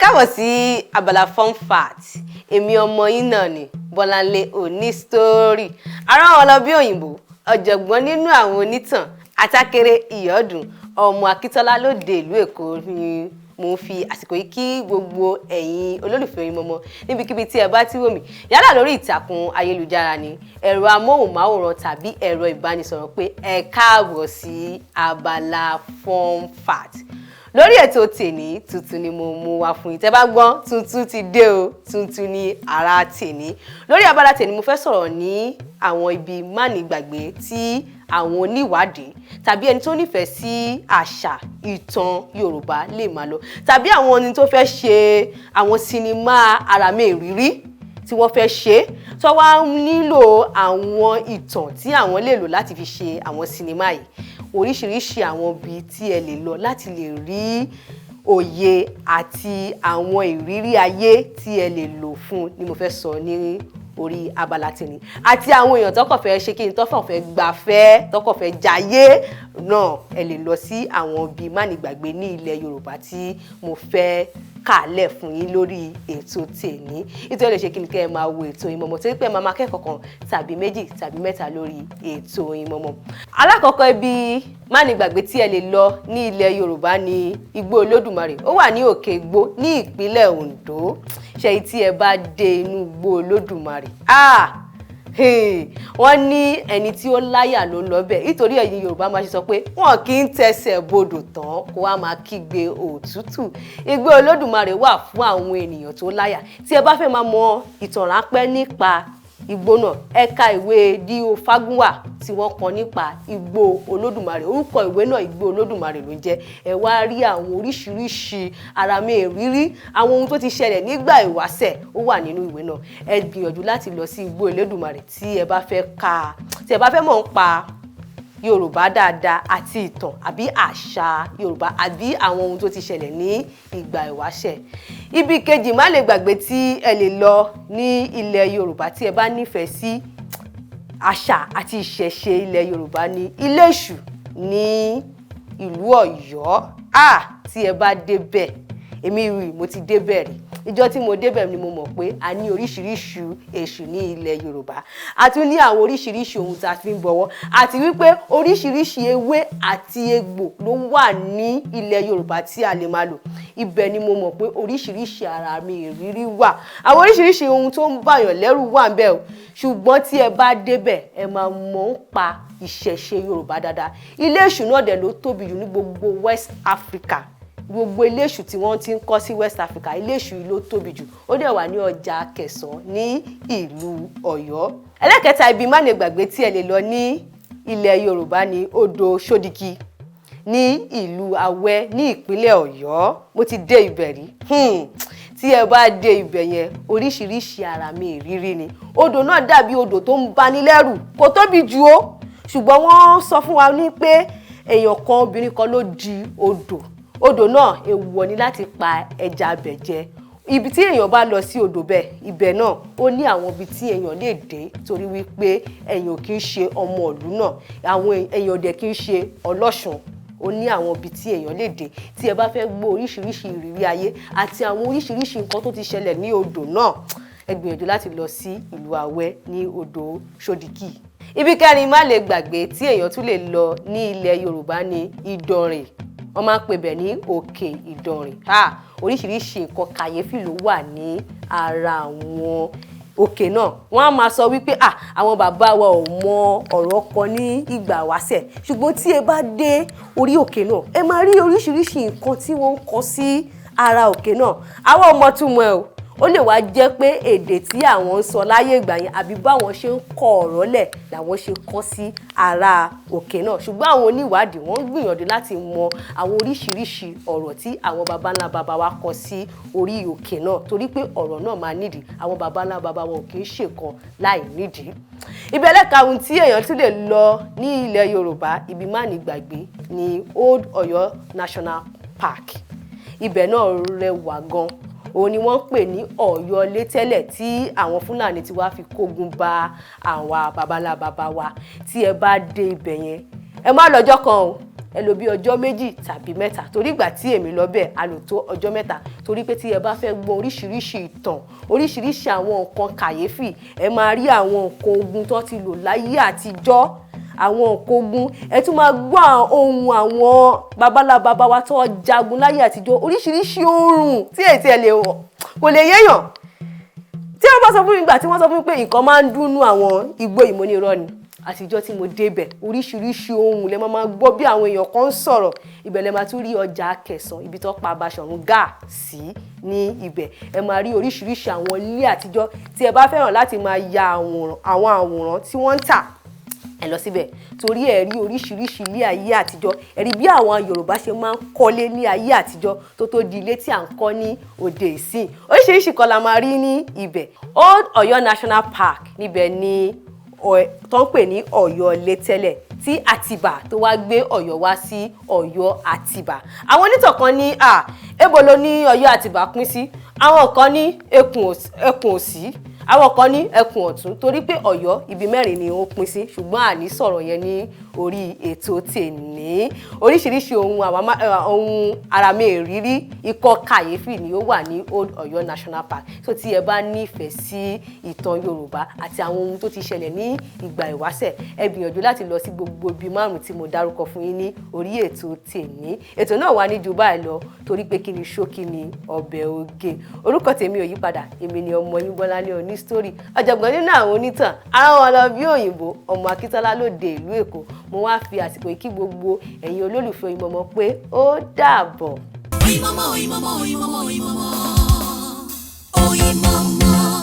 káàbọ̀ sí abala Funfact. Èmi ọmọ yín náà ni Bọ́láńlé òní story. Ará wọn lọ bí òyìnbó, ọ̀jọ̀gbọ́n nínú àwọn onítàn, atákéré ìyọ́dún, ọmọ Akíntọ́lá lóde ìlú Èkó ni mo fi àsìkò yìí kí gbogbo ẹ̀yin olólùfẹ́ Oyinmomo níbikíbi tí ẹ bá ti wò mí yálà lórí ìtàkùn ayélujára ni ẹ̀rọ amóhùnmáwòrán tàbí ẹ̀rọ ìbánisọ̀rọ̀ pé ẹ káàbọ̀ sí abala Funfact. Lórí ètò tèní tuntun ni mo mú wá fún yín. Tẹ́ bá gbọ́ tuntun ti dé o, tuntun ni ara tèní. Lórí abala tèní mo fẹ́ sọ̀rọ̀ ní àwọn ibi mánigbàgbé tí àwọn oníwádìí tàbí ẹni tó nífẹ̀ẹ́ sí àṣà ìtàn Yorùbá lè máa lọ, tàbí àwọn ẹni tó fẹ́ ṣe àwọn sinimá àràmẹ̀rírí tí wọ́n fẹ́ ṣe tó wá nílò àwọn ìtàn tí àwọn lè lò láti fi ṣe àwọn sinimá yìí. Oríṣiríṣi àwọn ibi tí ẹ lè lọ láti lè rí òye àti àwọn ìrírí ayé tí ẹ lè lò fún ni mo fẹ́ sọ ní orí abala tèmi. Àti àwọn èèyàn tọ́kọ̀ fẹ́ ṣe kí ni tọ́kọ̀ fẹ́ gbafẹ́, tọ́kọ̀ fẹ́ jayé náà ẹ lè lọ sí àwọn ibi mánigbàgbé ní ilẹ̀ Yorùbá tí mo fẹ́ kàálẹ̀ fún yín lórí ètò tèní. Nítorí lè ṣe kí ni kẹ́ ẹ máa wo ètò Oyinmomo torí pé ẹ máa kẹ́kọ̀ọ́ kan tàbí méjì tàbí mẹ́ta lórí ètò Oyinmomo. Alákọ̀ọ́kọ́ ibi mánigbàgbé tí ẹ lè lọ ní ilẹ̀ Yorùbá ni Igbó Olódùmarè. Ó wà ní Òkè Igbó ní ìpínlẹ̀ Oǹdó. Ṣé tí ẹ bá dé inú Igbó Olódùmarè, wọ́n ní ẹni tí ó láyà ló lọ bẹ̀. Nítorí ẹ̀yin Yorùbá máa ṣe sọ pé wọn kì í tẹsẹ̀ bodò tán kó wá máa kígbe òtútù. Igbó Olódùmarè wà fún àwọn ènìyàn tó láyà. Tí ẹ bá fẹ́ máa mọ ìtàn ráńpẹ́ nípa igbó náà, ẹ ka ìwé D.O. Fágúnwà tí wọ́n kọ nípa Igbó Olódùmarè. Orúkọ ìwé náà Igbó Olódùmarè ló jẹ́. Ẹ wá rí àwọn oríṣiríṣi àràmẹ̀rírí, àwọn ohun tó ti ṣẹlẹ̀ nígbà ìwáṣẹ̀ ó wà nínú ìwé náà. Ẹ gbìyànjú láti lọ sí Igbó Olódùmarè tí ẹ bá fẹ́ mọ̀ nípa Yorùbá dáadáa àti ìtàn àbí àṣà Yorùbá àbí àwọn ohun tó ti ṣẹlẹ̀ ní ìgbà ìwáṣẹ̀. Ibi kejì má lè gbàgbé tí ẹ lè lọ ní ilẹ̀ Yorùbá tí ẹ bá nífẹ̀ẹ́ sí àṣà àti ìṣẹ̀ṣe ilẹ̀ Yorùbá ní Ilé-Ìṣù ní ìlú Ọ̀yọ́. Tí ẹ bá débẹ̀, èmi rí mo ti débẹ̀ rí. Ìjọ́ tí mo débẹ̀ ni mo mọ̀ pé a ní oríṣiríṣi èṣù ní ilẹ̀ Yorùbá. A tún ní àwọn oríṣiríṣi ohun tí a fi ń bọwọ́, àti wípé oríṣiríṣi ewé àti egbò ló wà ní ilẹ̀ Yorùbá tí a lè máa lò. Ibẹ̀ ni mo mọ̀ pé oríṣiríṣi àràmẹ̀rírí wà. Àwọn oríṣiríṣi ohun tó ń bàyàn lẹ́rù wà ńbẹ̀ o. Ṣùgbọ́n tí ẹ bá débẹ̀, ẹ máa mọ̀ ń pa ìṣẹ̀ṣe Yorùbá dáadáa. Ilé-Ìṣù náà dẹ̀ ló tóbi jù ní gbogbo West Africa. Gbogbo Ilé-Ìṣù tí wọ́n ti ń kọ́ sí West Africa, Ilé-Ìṣù yìí ló tóbi jù. Ó dẹ̀ wà ní ọjà Kẹsàn ní ìlú Ọ̀yọ́. Ẹlẹ́kẹta ibi mánigbàgbé tí ẹ lè lọ ní ilẹ̀ Yorùbá ni odò Ṣódìkì ní ìlú Awẹ́ ní ìpínlẹ̀ Ọ̀yọ́. Mo ti dé ibẹ̀ rí. Tí ẹ bá dé ibẹ̀ yẹn, oríṣiríṣi àràmẹ̀rírí ni. Odò náà dàbí odò tó ń bani lẹ́rù, kò tóbi jù o. Ṣùgbọ́n wọ́n sọ fún wa ní pé èèyàn kan, obìnrin kan ló di odò náà. Èèwọ̀ ni láti pa ẹja abẹ̀ jẹ. Ibi tí èèyàn bá lọ sí odò bẹ́ẹ̀, ibẹ̀ náà ó ní àwọn ibi tí èèyàn lè dé torí wípé èèyàn kì í ṣe ọmọ ìlú náà, àwọn èèyàn dẹ̀ kì í ṣe ọlọ́ṣun. Ó ní àwọn ibi tí èèyàn lè dé tí ẹ bá fẹ́ gbọ́ oríṣiríṣi ìrírí ayé àti àwọn oríṣiríṣi nǹkan tó ti ṣẹlẹ̀ ní odò náà. Ẹ gbìyànjú láti lọ sí ìlú Awẹ́ ní odò Ṣódìkì. Ibi kẹrin má lè gbàgbé tí èèyàn tún lè lọ ní ilẹ̀ Yorùbá ni Ìdànrè. Wọ́n máa ń pè bẹ̀ ní Òkè Ìdànrè. Oríṣiríṣi nǹkan kàyéfì ló wà ní ara àwọn òkè náà. Wọ́n á máa sọ wípé àwọn bàbá wa ò mọ ọ̀rọ̀ kan ní ìgbà wáṣẹ̀. Ṣùgbọ́n tí ẹ bá dé orí òkè náà, ẹ máa rí oríṣiríṣi nǹkan tí wọ́n ń kọ sí ara òkè náà. Àwọn ọmọ túmọ̀ ẹ̀ o. Ó lè wá jẹ́ pé èdè tí àwọn ń sọ láyé ìgbà yẹn àbí báwọn ṣe ń kọ ọ̀rọ̀ lẹ̀ làwọn ṣe kọ sí ara òkè náà. Ṣùgbọ́n àwọn oníwádìí wọ́n ń gbìyànjú láti mọ àwọn oríṣiríṣi ọ̀rọ̀ tí àwọn baba ńlá baba wa kọ sí orí òkè náà torí pé ọ̀rọ̀ náà máa nídìí. Àwọn baba ńlá baba wọn kì í ṣèkan láì nídìí. Ibi ẹlẹ́karùn-ún tí èèyàn tún lè lọ ní ilẹ̀ Yorùbá, ibi mánigbàgbé ni Old Ọ̀yọ́ National Park. Ibẹ̀ náà rẹwà gan. Òun ni wọ́n ń pè ní Ọ̀yọ́lé tẹ́lẹ̀ tí àwọn Fúlàní ti wá fi kógun bá àwọn babalá baba wa. Tí ẹ bá dé ibẹ̀ yẹn, ẹ má lọ́jọ́ kan o. ẹ lò bí ọjọ́ méjì tàbí mẹ́ta torí ìgbà tí èmi lọ bẹ̀ a lò tó ọjọ́ mẹ́ta torí pé tí ẹ bá fẹ́ gbọ́ oríṣiríṣi ìtàn oríṣiríṣi àwọn nǹkan kàyéfì ẹ máa rí àwọn nǹkan ogun tó ti lò láyé àtijọ́ àwọn nǹkan ogun ẹ tún máa gbọ́ ohun àwọn babalábàbá wa tó jagun láyé àtijọ́ oríṣiríṣi oorun tí èyí ẹ lè wọ̀ kò lè yéèyàn tí wọ́n bá sọ fún mi ìgbà tí wọ́n sọ fún mi pé nǹkan máa ń dúnnú àwọn igbó ìmúnirọ́ ni àtijọ́ tí mo débẹ̀ oríṣiríṣi ohun lẹ máa gbọ́ bí àwọn èèyàn kan ń sọ̀rọ̀ ibẹ̀ lẹ máa tún rí ọjà Akẹ̀sán ibi tó pa Baṣọ̀run Gáà sí ní ibẹ̀ ẹ máa rí oríṣiríṣi àwọn ilé àtijọ́ tí ẹ bá fẹ́ràn láti máa ya àwọn àwòrán tí wọ́n ń tà ẹ lọ síbẹ̀ torí ẹ rí oríṣiríṣi ilé ayé àtijọ́ ẹ rí bí àwọn Yorùbá ṣe máa ń kọ́lé ní ayé àtijọ́ tó di ilé tí à ń kọ́ ní òde ìsìn oríṣiríṣi kan la máa rí ní ibẹ̀ Old Ọ̀yọ́ National Park níbẹ̀ ni tó ń pè ní Ọ̀yọ́ Ilé tẹ́lẹ̀ tí Àtìbà tó wá gbé Ọ̀yọ́ wá sí Ọ̀yọ́ Àtìbà àwọn onítàn kan ní ebo ló ní Ọ̀yọ́ Àtìbà pín sí àwọn kan ní ẹkùn òsì àwọn kan ní ẹkùn ọ̀tún torí pé Ọ̀yọ́ ibi mẹ́rin ni ó pín sí ṣùgbọ́n àní sọ̀rọ̀ yẹn ní orí ètò tèní oríṣiríṣi ohun àràmẹ̀rírí ikọ̀ kàyéfì ni ó wà ní Old Ọ̀yọ́ National Park so tí ẹ bá nífẹ̀ẹ́ sí ìtàn Yorùbá àti àwọn ohun tó ti ṣẹlẹ̀ ní ìgbà ìwáṣẹ̀ ẹ gbìyànjú láti lọ sí gbogbo ibi márùn tí mo dárúkọ fún yín ní orí ètò tèní ètò náà wà ní ju báyìí lọ torí pé kí ni ṣókí ni ọbẹ̀ oge orúkọ tèmi ò yí padà èmi ni ọmọ yín Bọ́láńlé Onísítórì ọ̀jọ̀gbọ́n nínú àwọn onítàn ara wọn lọ bí òyìnbó ọmọ Akíntọ́lá lóde ìlú Èkó mo wá fi àsìkò yìí kí gbogbo ẹ̀yin olólùfẹ́ Oyinmomo pé ó dàbọ̀. Oyinmomo Oyinmomo Oyinmomo Oyinmomo Oyinmomo.